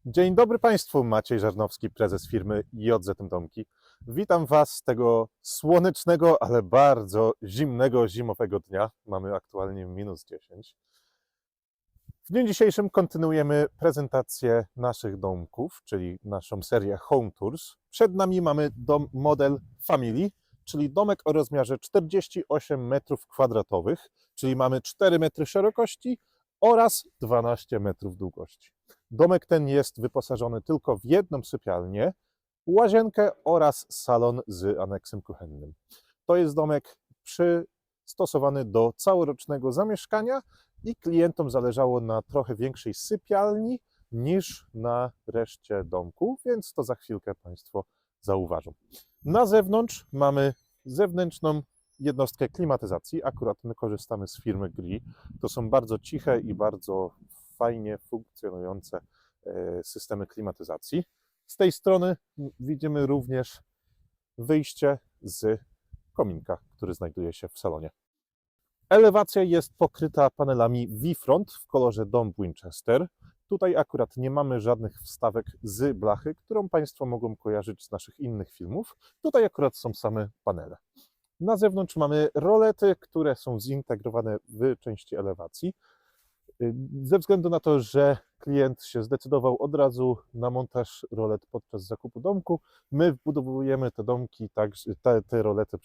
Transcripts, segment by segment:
Dzień dobry Państwu, Maciej Żarnowski, prezes firmy JZM Domki. Witam Was z tego słonecznego, ale bardzo zimnego, zimowego dnia. Mamy aktualnie -10. W dniu dzisiejszym kontynuujemy prezentację naszych domków, czyli naszą serię Home Tours. Przed nami mamy model Family, czyli domek o rozmiarze 48 m², czyli mamy 4 metry szerokości oraz 12 metrów długości. Domek ten jest wyposażony tylko w jedną sypialnię, łazienkę oraz salon z aneksem kuchennym. To jest domek przystosowany do całorocznego zamieszkania i klientom zależało na trochę większej sypialni niż na reszcie domku, więc to za chwilkę Państwo zauważą. Na zewnątrz mamy zewnętrzną jednostkę klimatyzacji. Akurat my korzystamy z firmy GREE. To są bardzo ciche i bardzo fajnie funkcjonujące systemy klimatyzacji. Z tej strony widzimy również wyjście z kominka, który znajduje się w salonie. Elewacja jest pokryta panelami V-Front w kolorze dom Winchester. Tutaj akurat nie mamy żadnych wstawek z blachy, którą Państwo mogą kojarzyć z naszych innych filmów. Tutaj akurat są same panele. Na zewnątrz mamy rolety, które są zintegrowane w części elewacji. Ze względu na to, że klient się zdecydował od razu na montaż rolet podczas zakupu domku, my wbudowujemy te domki, te rolety,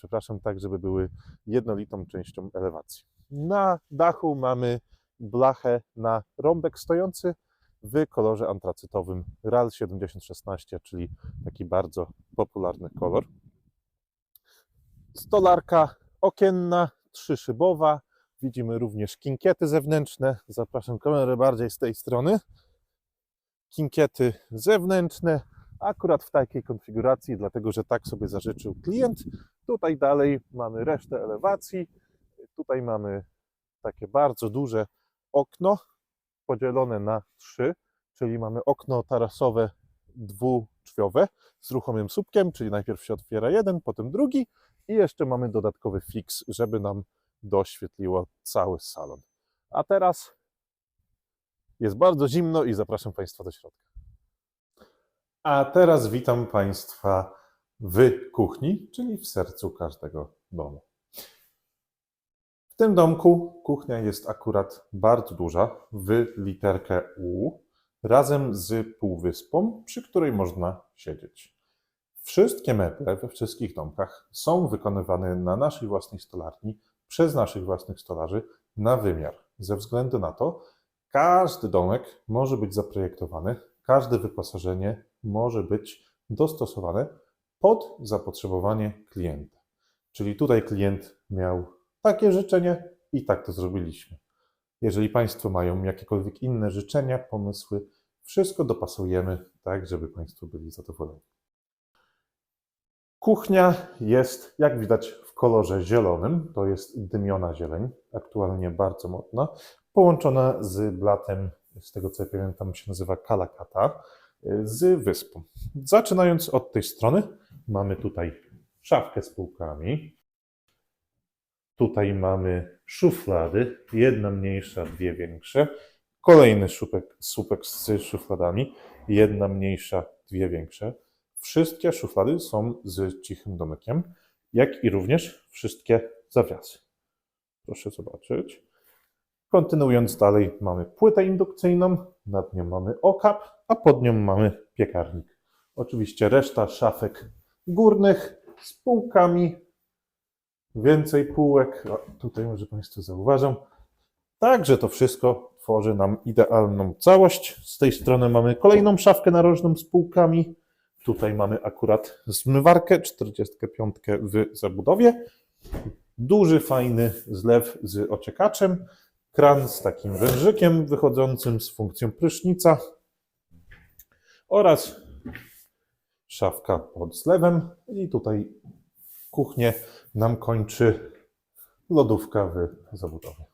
tak żeby były jednolitą częścią elewacji. Na dachu mamy blachę na rąbek stojący w kolorze antracytowym RAL 7016, czyli taki bardzo popularny kolor. Stolarka okienna, 3-szybowa. Widzimy również kinkiety zewnętrzne. Zapraszam kamerę bardziej z tej strony. Kinkiety zewnętrzne, akurat w takiej konfiguracji, dlatego że tak sobie zażyczył klient. Tutaj dalej mamy resztę elewacji. Tutaj mamy takie bardzo duże okno podzielone na 3, czyli mamy okno tarasowe dwudrzwiowe z ruchomym słupkiem, czyli najpierw się otwiera jeden, potem drugi i jeszcze mamy dodatkowy fix, żeby nam doświetliło cały salon. A teraz jest bardzo zimno i zapraszam Państwa do środka. A teraz witam Państwa w kuchni, czyli w sercu każdego domu. W tym domku kuchnia jest akurat bardzo duża, w literkę U, razem z półwyspą, przy której można siedzieć. Wszystkie meble we wszystkich domkach są wykonywane na naszej własnej stolarni, przez naszych własnych stolarzy na wymiar. Ze względu na to, każdy domek może być zaprojektowany, każde wyposażenie może być dostosowane pod zapotrzebowanie klienta. Czyli tutaj klient miał takie życzenie i tak to zrobiliśmy. Jeżeli Państwo mają jakiekolwiek inne życzenia, pomysły, wszystko dopasujemy tak, żeby Państwo byli zadowoleni. Kuchnia jest, jak widać, w kolorze zielonym. To jest dymiona zieleń, aktualnie bardzo modna, połączona z blatem, z tego co ja pamiętam się nazywa kalakata, z wyspą. Zaczynając od tej strony, mamy tutaj szafkę z półkami. Tutaj mamy szuflady, jedna mniejsza, dwie większe. Kolejny słupek z szufladami, jedna mniejsza, dwie większe. Wszystkie szuflady są z cichym domykiem, jak i również wszystkie zawiasy. Proszę zobaczyć. Kontynuując dalej, mamy płytę indukcyjną, nad nią mamy okap, a pod nią mamy piekarnik. Oczywiście reszta szafek górnych z półkami, więcej półek, tutaj może Państwo zauważą. Także to wszystko tworzy nam idealną całość. Z tej strony mamy kolejną szafkę narożną z półkami. Tutaj mamy akurat zmywarkę 45 w zabudowie. Duży, fajny zlew z ociekaczem. Kran z takim wężykiem wychodzącym z funkcją prysznica. Oraz szafka pod zlewem. I tutaj kuchnię nam kończy lodówka w zabudowie.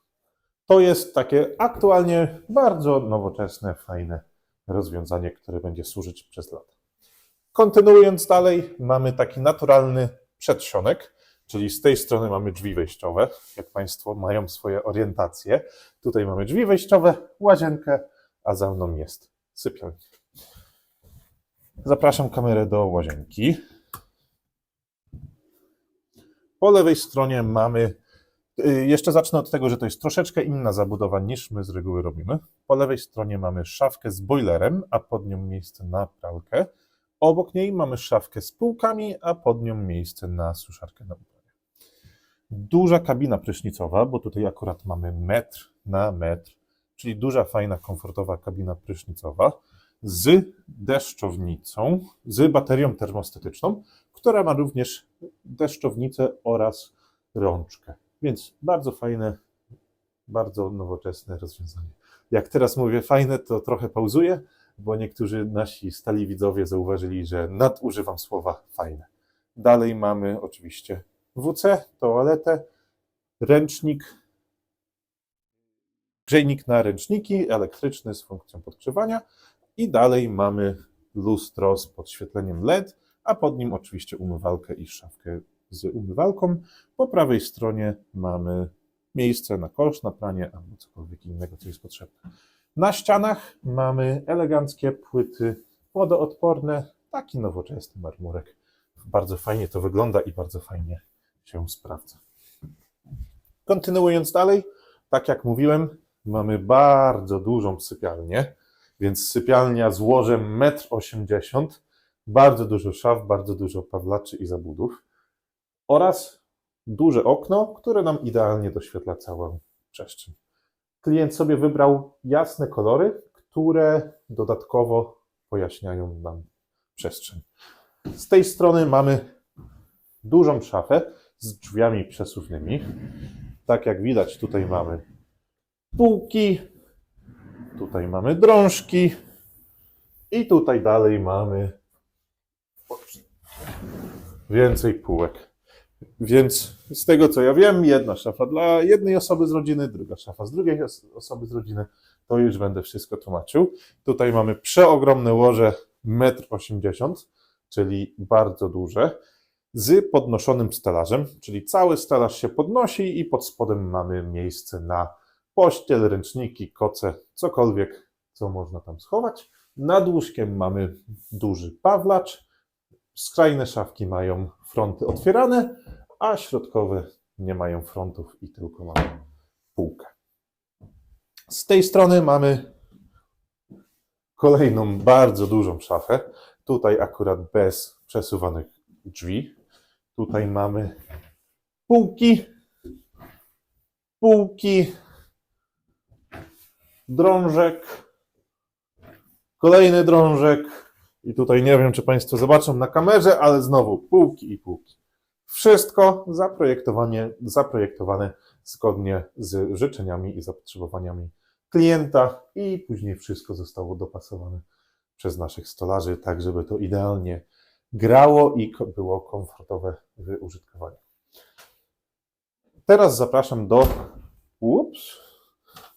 To jest takie aktualnie bardzo nowoczesne, fajne rozwiązanie, które będzie służyć przez lata. Kontynuując dalej, mamy taki naturalny przedsionek, czyli z tej strony mamy drzwi wejściowe, jak Państwo mają swoje orientacje. Tutaj mamy drzwi wejściowe, łazienkę, a za mną jest sypialni. Zapraszam kamerę do łazienki. Po lewej stronie mamy, jeszcze zacznę od tego, że to jest troszeczkę inna zabudowa niż my z reguły robimy. Po lewej stronie mamy szafkę z boilerem, a pod nią miejsce na pralkę. Obok niej mamy szafkę z półkami, a pod nią miejsce na suszarkę na ubrania. Duża kabina prysznicowa, bo tutaj akurat mamy 1 m na 1 m, czyli duża, fajna, komfortowa kabina prysznicowa z deszczownicą, z baterią termostatyczną, która ma również deszczownicę oraz rączkę. Więc bardzo fajne, bardzo nowoczesne rozwiązanie. Jak teraz mówię fajne, to trochę pauzuję, bo niektórzy nasi stali widzowie zauważyli, że nadużywam słowa fajne. Dalej mamy oczywiście WC, toaletę, ręcznik, grzejnik na ręczniki, elektryczny z funkcją podgrzewania i dalej mamy lustro z podświetleniem LED, a pod nim oczywiście umywalkę i szafkę z umywalką. Po prawej stronie mamy miejsce na kosz, na pranie albo cokolwiek innego, co jest potrzebne. Na ścianach mamy eleganckie płyty wodoodporne, taki nowoczesny marmurek. Bardzo fajnie to wygląda i bardzo fajnie się sprawdza. Kontynuując dalej, tak jak mówiłem, mamy bardzo dużą sypialnię, więc sypialnia z łożem 1,80 m, bardzo dużo szaf, bardzo dużo pawlaczy i zabudów oraz duże okno, które nam idealnie doświetla całą przestrzeń. Klient sobie wybrał jasne kolory, które dodatkowo pojaśniają nam przestrzeń. Z tej strony mamy dużą szafę z drzwiami przesuwnymi. Tak jak widać, tutaj mamy półki, tutaj mamy drążki i tutaj dalej mamy więcej półek. Więc z tego co ja wiem, jedna szafa dla jednej osoby z rodziny, druga szafa z drugiej osoby z rodziny, to już będę wszystko tłumaczył. Tutaj mamy przeogromne łoże 1,80 m, czyli bardzo duże, z podnoszonym stelażem, czyli cały stelaż się podnosi i pod spodem mamy miejsce na pościel, ręczniki, koce, cokolwiek, co można tam schować. Nad łóżkiem mamy duży pawlacz, skrajne szafki mają fronty otwierane, a środkowe nie mają frontów i tylko mamy półkę. Z tej strony mamy kolejną bardzo dużą szafę, tutaj akurat bez przesuwanych drzwi. Tutaj mamy półki, drążek, kolejny drążek i tutaj nie wiem, czy Państwo zobaczą na kamerze, ale znowu półki i półki. Wszystko zaprojektowane zgodnie z życzeniami i zapotrzebowaniami klienta i później wszystko zostało dopasowane przez naszych stolarzy, tak żeby to idealnie grało i było komfortowe w użytkowaniu. Teraz zapraszam do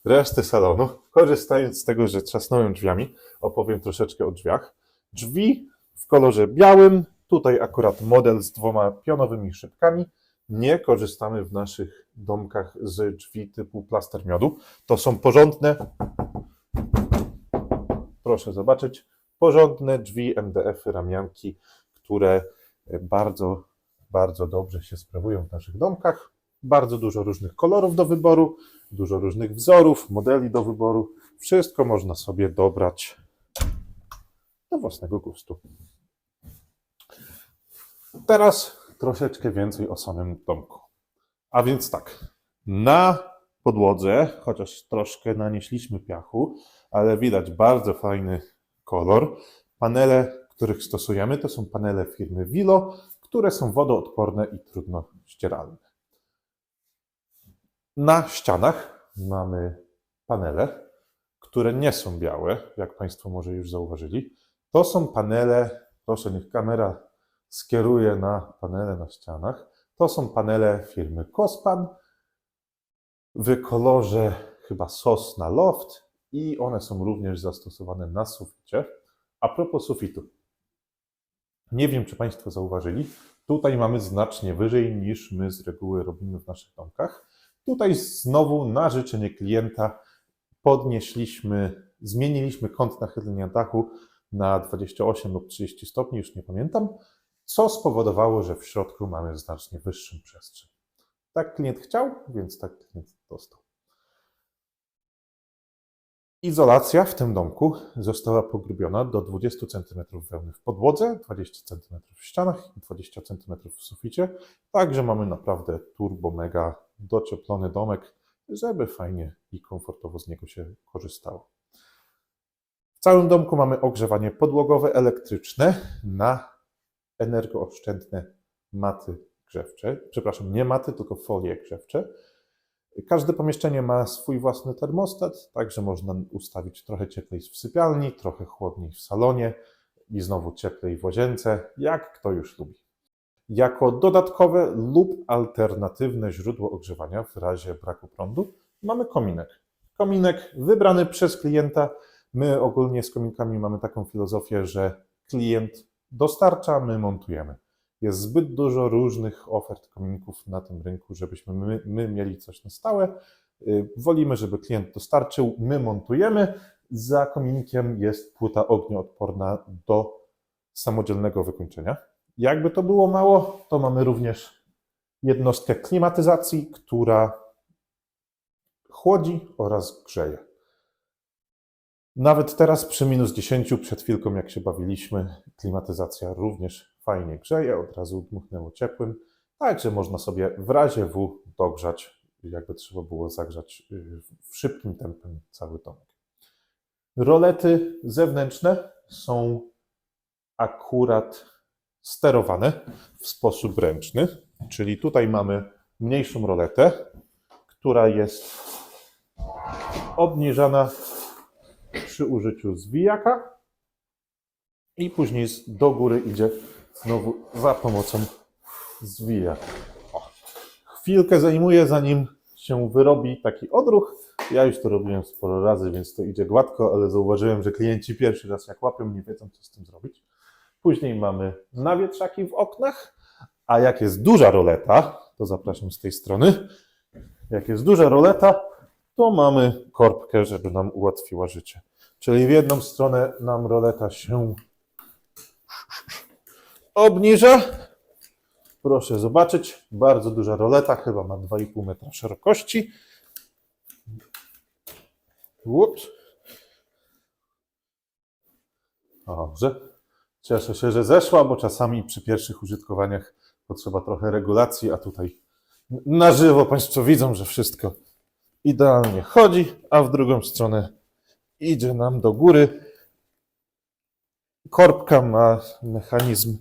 reszty salonu. Korzystając z tego, że trzasnąłem drzwiami, opowiem troszeczkę o drzwiach. Drzwi w kolorze białym, tutaj akurat model z 2 pionowymi szybkami. Nie korzystamy w naszych domkach z drzwi typu plaster miodu. To są porządne, proszę zobaczyć, porządne drzwi MDF-y, ramianki, które bardzo, bardzo dobrze się sprawują w naszych domkach. Bardzo dużo różnych kolorów do wyboru, dużo różnych wzorów, modeli do wyboru. Wszystko można sobie dobrać do własnego gustu. Teraz troszeczkę więcej o samym domku. A więc tak, na podłodze, chociaż troszkę nanieśliśmy piachu, ale widać bardzo fajny kolor. Panele, których stosujemy, to są panele firmy Willo, które są wodoodporne i trudno ścieralne. Na ścianach mamy panele, które nie są białe, jak Państwo może już zauważyli. To są panele, proszę niech kamera skieruje na panele na ścianach. To są panele firmy Cospan w kolorze chyba Sosna Loft i one są również zastosowane na suficie. A propos sufitu. Nie wiem, czy Państwo zauważyli, tutaj mamy znacznie wyżej niż my z reguły robimy w naszych domkach. Tutaj znowu na życzenie klienta podnieśliśmy zmieniliśmy kąt nachylenia dachu na 28 lub 30 stopni, już nie pamiętam, co spowodowało, że w środku mamy znacznie wyższą przestrzeń. Tak klient chciał, więc tak klient dostał. Izolacja w tym domku została pogrubiona do 20 cm wełny w podłodze, 20 cm w ścianach i 20 cm w suficie. Także mamy naprawdę turbo mega docieplony domek, żeby fajnie i komfortowo z niego się korzystało. W całym domku mamy ogrzewanie podłogowe elektryczne na energooszczędne maty grzewcze. Przepraszam, nie maty, tylko folie grzewcze. Każde pomieszczenie ma swój własny termostat, także można ustawić trochę cieplej w sypialni, trochę chłodniej w salonie i znowu cieplej w łazience, jak kto już lubi. Jako dodatkowe lub alternatywne źródło ogrzewania w razie braku prądu mamy kominek. Kominek wybrany przez klienta. My ogólnie z kominkami mamy taką filozofię, że klient dostarcza, my montujemy. Jest zbyt dużo różnych ofert kominków na tym rynku, żebyśmy my mieli coś na stałe. Wolimy, żeby klient dostarczył, my montujemy. Za kominkiem jest płyta ognioodporna do samodzielnego wykończenia. Jakby to było mało, to mamy również jednostkę klimatyzacji, która chłodzi oraz grzeje. Nawet teraz przy minus 10, przed chwilką jak się bawiliśmy, klimatyzacja również fajnie grzeje, od razu dmuchnęło ciepłym, także można sobie w razie W dogrzać, jakby trzeba było zagrzać w szybkim tempem cały domek. Rolety zewnętrzne są akurat sterowane w sposób ręczny, czyli tutaj mamy mniejszą roletę, która jest obniżana przy użyciu zwijaka i później do góry idzie znowu za pomocą zwijaka. Chwilkę zajmuje, zanim się wyrobi taki odruch. Ja już to robiłem sporo razy, więc to idzie gładko, ale zauważyłem, że klienci pierwszy raz jak łapią, nie wiedzą, co z tym zrobić. Później mamy nawietrzaki w oknach, a jak jest duża roleta, to zapraszam z tej strony, jak jest duża roleta, to mamy korbkę, żeby nam ułatwiła życie. Czyli w jedną stronę nam roleta się obniża. Proszę zobaczyć, bardzo duża roleta, chyba ma 2,5 metra szerokości. Ups. Dobrze. Cieszę się, że zeszła, bo czasami przy pierwszych użytkowaniach potrzeba trochę regulacji, a tutaj na żywo Państwo widzą, że wszystko idealnie chodzi, a w drugą stronę idzie nam do góry. Korbka ma mechanizm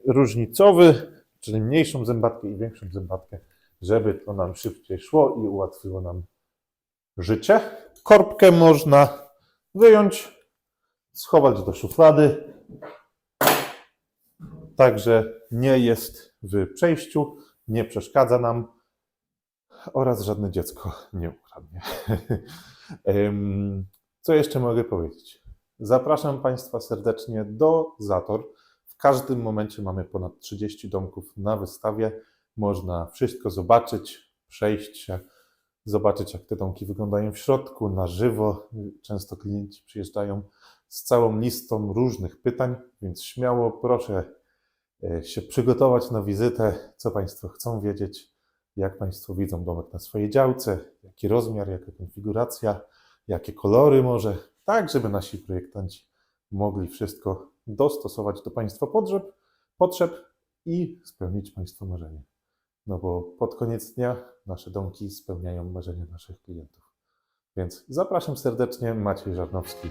różnicowy, czyli mniejszą zębatkę i większą zębatkę, żeby to nam szybciej szło i ułatwiło nam życie. Korbkę można wyjąć, schować do szuflady, także nie jest w przejściu, nie przeszkadza nam oraz żadne dziecko nie ukradnie. Co jeszcze mogę powiedzieć? Zapraszam Państwa serdecznie do Zator. W każdym momencie mamy ponad 30 domków na wystawie. Można wszystko zobaczyć, przejść się, zobaczyć jak te domki wyglądają w środku, na żywo. Często klienci przyjeżdżają z całą listą różnych pytań, więc śmiało proszę się przygotować na wizytę, co Państwo chcą wiedzieć, jak Państwo widzą domek na swojej działce, jaki rozmiar, jaka konfiguracja, jakie kolory może, tak żeby nasi projektanci mogli wszystko dostosować do Państwa potrzeb i spełnić Państwa marzenie. No bo pod koniec dnia nasze domki spełniają marzenia naszych klientów. Więc zapraszam serdecznie, Maciej Żarnowski.